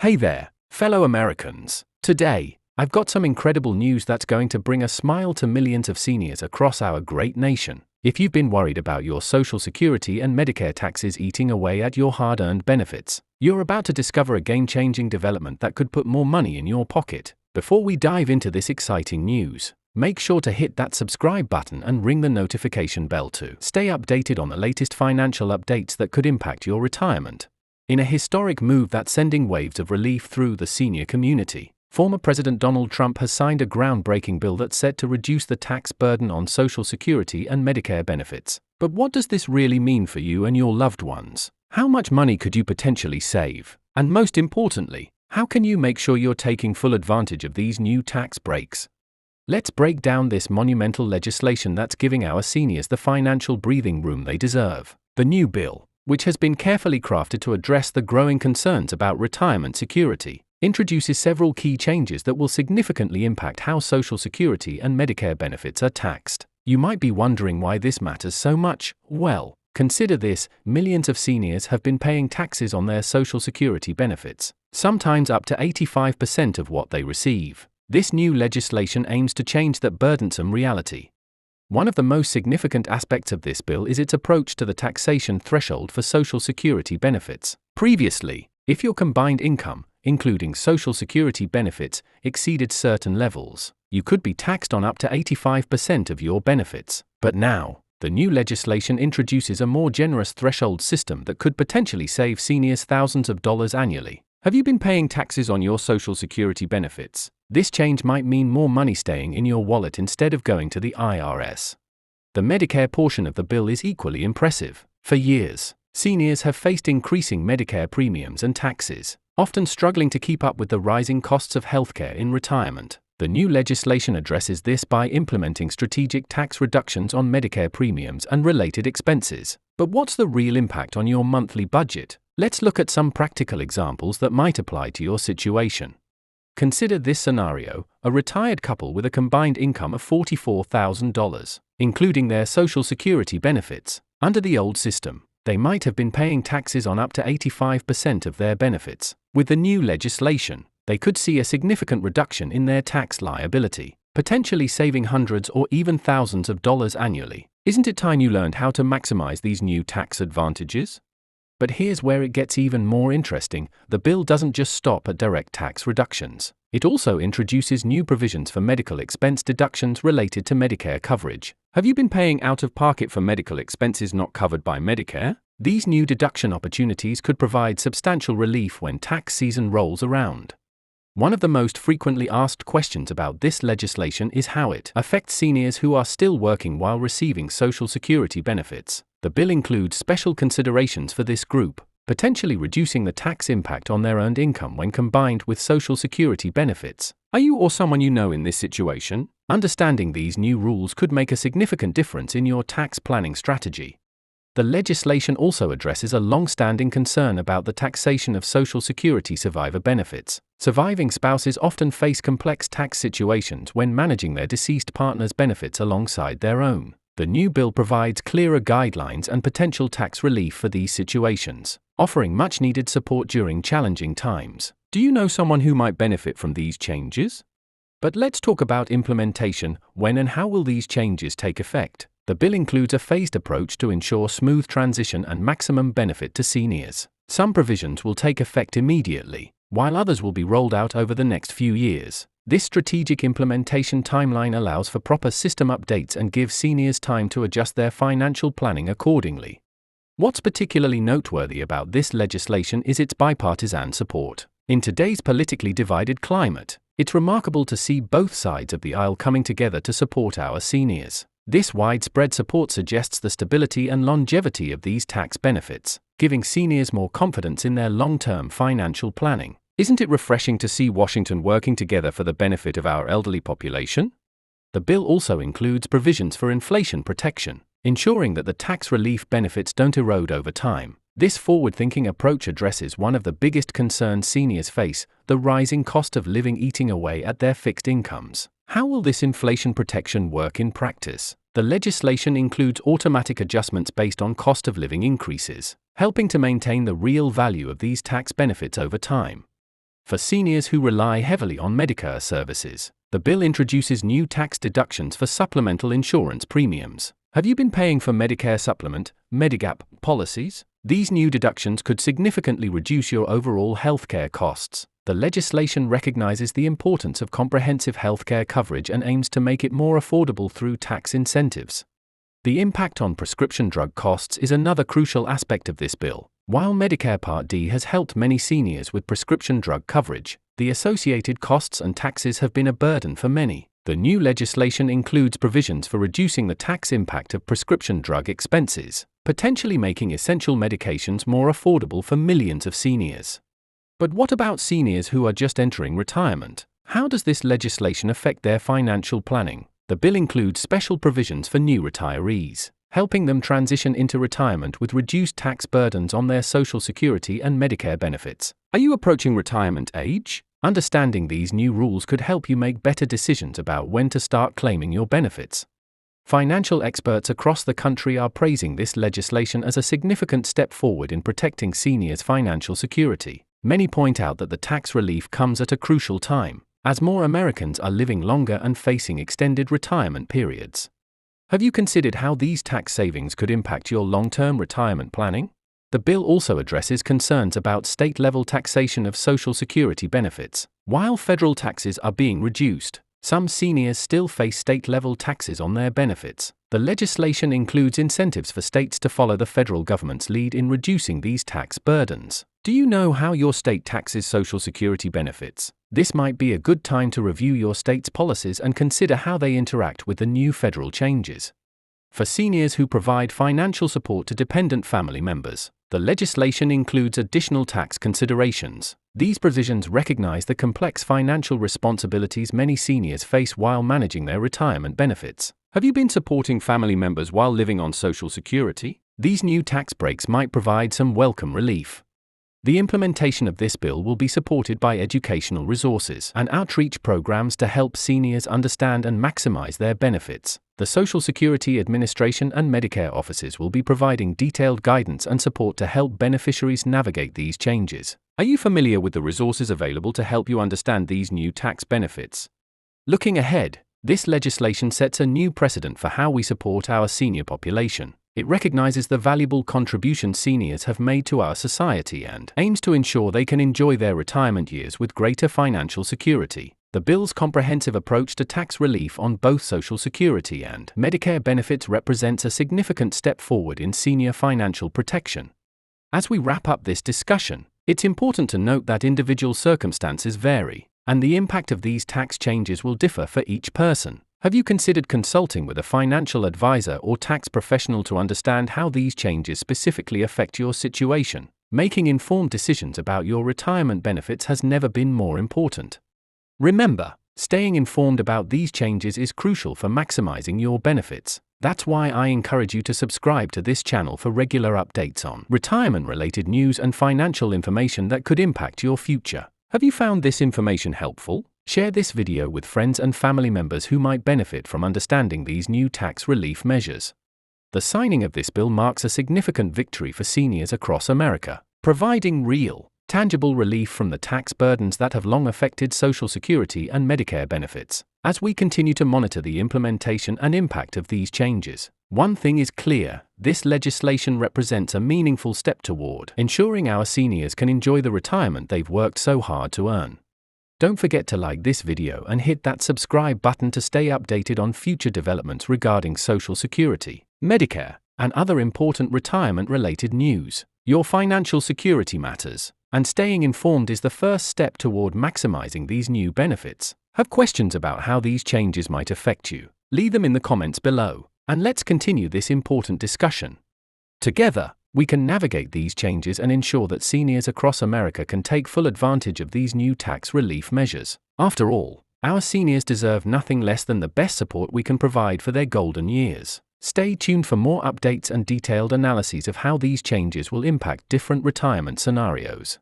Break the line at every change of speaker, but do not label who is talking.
Hey there, fellow Americans. Today, I've got some incredible news that's going to bring a smile to millions of seniors across our great nation. If you've been worried about your Social Security and Medicare taxes eating away at your hard-earned benefits, you're about to discover a game-changing development that could put more money in your pocket. Before we dive into this exciting news, make sure to hit that subscribe button and ring the notification bell to stay updated on the latest financial updates that could impact your retirement. In a historic move that's sending waves of relief through the senior community, former President Donald Trump has signed a groundbreaking bill that's set to reduce the tax burden on Social Security and Medicare benefits. But what does this really mean for you and your loved ones? How much money could you potentially save? And most importantly, how can you make sure you're taking full advantage of these new tax breaks? Let's break down this monumental legislation that's giving our seniors the financial breathing room they deserve. The new bill, which has been carefully crafted to address the growing concerns about retirement security, introduces several key changes that will significantly impact how Social Security and Medicare benefits are taxed. You might be wondering why this matters so much. Well, consider this: millions of seniors have been paying taxes on their Social Security benefits, sometimes up to 85% of what they receive. This new legislation aims to change that burdensome reality. One of the most significant aspects of this bill is its approach to the taxation threshold for Social Security benefits. Previously, if your combined income, including Social Security benefits, exceeded certain levels, you could be taxed on up to 85% of your benefits. But now, the new legislation introduces a more generous threshold system that could potentially save seniors thousands of dollars annually. Have you been paying taxes on your Social Security benefits? This change might mean more money staying in your wallet instead of going to the IRS. The Medicare portion of the bill is equally impressive. For years, seniors have faced increasing Medicare premiums and taxes, often struggling to keep up with the rising costs of healthcare in retirement. The new legislation addresses this by implementing strategic tax reductions on Medicare premiums and related expenses. But what's the real impact on your monthly budget? Let's look at some practical examples that might apply to your situation. Consider this scenario: a retired couple with a combined income of $44,000, including their Social Security benefits. Under the old system, they might have been paying taxes on up to 85% of their benefits. With the new legislation, they could see a significant reduction in their tax liability, potentially saving hundreds or even thousands of dollars annually. Isn't it time you learned how to maximize these new tax advantages? But here's where it gets even more interesting. The bill doesn't just stop at direct tax reductions. It also introduces new provisions for medical expense deductions related to Medicare coverage. Have you been paying out of pocket for medical expenses not covered by Medicare? These new deduction opportunities could provide substantial relief when tax season rolls around. One of the most frequently asked questions about this legislation is how it affects seniors who are still working while receiving Social Security benefits. The bill includes special considerations for this group, potentially reducing the tax impact on their earned income when combined with Social Security benefits. Are you or someone you know in this situation? Understanding these new rules could make a significant difference in your tax planning strategy. The legislation also addresses a long-standing concern about the taxation of Social Security survivor benefits. Surviving spouses often face complex tax situations when managing their deceased partner's benefits alongside their own. The new bill provides clearer guidelines and potential tax relief for these situations, offering much-needed support during challenging times. Do you know someone who might benefit from these changes? But let's talk about implementation. When and how will these changes take effect? The bill includes a phased approach to ensure smooth transition and maximum benefit to seniors. Some provisions will take effect immediately, while others will be rolled out over the next few years. This strategic implementation timeline allows for proper system updates and gives seniors time to adjust their financial planning accordingly. What's particularly noteworthy about this legislation is its bipartisan support. In today's politically divided climate, it's remarkable to see both sides of the aisle coming together to support our seniors. This widespread support suggests the stability and longevity of these tax benefits, giving seniors more confidence in their long-term financial planning. Isn't it refreshing to see Washington working together for the benefit of our elderly population? The bill also includes provisions for inflation protection, ensuring that the tax relief benefits don't erode over time. This forward-thinking approach addresses one of the biggest concerns seniors face: the rising cost of living eating away at their fixed incomes. How will this inflation protection work in practice? The legislation includes automatic adjustments based on cost of living increases, helping to maintain the real value of these tax benefits over time. For seniors who rely heavily on Medicare services, the bill introduces new tax deductions for supplemental insurance premiums. Have you been paying for Medicare supplement, Medigap, policies? These new deductions could significantly reduce your overall healthcare costs. The legislation recognizes the importance of comprehensive healthcare coverage and aims to make it more affordable through tax incentives. The impact on prescription drug costs is another crucial aspect of this bill. While Medicare Part D has helped many seniors with prescription drug coverage, the associated costs and taxes have been a burden for many. The new legislation includes provisions for reducing the tax impact of prescription drug expenses, potentially making essential medications more affordable for millions of seniors. But what about seniors who are just entering retirement? How does this legislation affect their financial planning? The bill includes special provisions for new retirees, helping them transition into retirement with reduced tax burdens on their Social Security and Medicare benefits. Are you approaching retirement age? Understanding these new rules could help you make better decisions about when to start claiming your benefits. Financial experts across the country are praising this legislation as a significant step forward in protecting seniors' financial security. Many point out that the tax relief comes at a crucial time, as more Americans are living longer and facing extended retirement periods. Have you considered how these tax savings could impact your long-term retirement planning? The bill also addresses concerns about state-level taxation of Social Security benefits. While federal taxes are being reduced, some seniors still face state-level taxes on their benefits. The legislation includes incentives for states to follow the federal government's lead in reducing these tax burdens. Do you know how your state taxes Social Security benefits? This might be a good time to review your state's policies and consider how they interact with the new federal changes. For seniors who provide financial support to dependent family members, the legislation includes additional tax considerations. These provisions recognize the complex financial responsibilities many seniors face while managing their retirement benefits. Have you been supporting family members while living on Social Security? These new tax breaks might provide some welcome relief. The implementation of this bill will be supported by educational resources and outreach programs to help seniors understand and maximize their benefits. The Social Security Administration and Medicare offices will be providing detailed guidance and support to help beneficiaries navigate these changes. Are you familiar with the resources available to help you understand these new tax benefits? Looking ahead, this legislation sets a new precedent for how we support our senior population. It recognizes the valuable contributions seniors have made to our society and aims to ensure they can enjoy their retirement years with greater financial security. The bill's comprehensive approach to tax relief on both Social Security and Medicare benefits represents a significant step forward in senior financial protection. As we wrap up this discussion, it's important to note that individual circumstances vary, and the impact of these tax changes will differ for each person. Have you considered consulting with a financial advisor or tax professional to understand how these changes specifically affect your situation? Making informed decisions about your retirement benefits has never been more important. Remember, staying informed about these changes is crucial for maximizing your benefits. That's why I encourage you to subscribe to this channel for regular updates on retirement-related news and financial information that could impact your future. Have you found this information helpful? Share this video with friends and family members who might benefit from understanding these new tax relief measures. The signing of this bill marks a significant victory for seniors across America, providing real, tangible relief from the tax burdens that have long affected Social Security and Medicare benefits. As we continue to monitor the implementation and impact of these changes, one thing is clear: this legislation represents a meaningful step toward ensuring our seniors can enjoy the retirement they've worked so hard to earn. Don't forget to like this video and hit that subscribe button to stay updated on future developments regarding Social Security, Medicare, and other important retirement-related news. Your financial security matters, and staying informed is the first step toward maximizing these new benefits. Have questions about how these changes might affect you? Leave them in the comments below, and let's continue this important discussion. Together, we can navigate these changes and ensure that seniors across America can take full advantage of these new tax relief measures. After all, our seniors deserve nothing less than the best support we can provide for their golden years. Stay tuned for more updates and detailed analyses of how these changes will impact different retirement scenarios.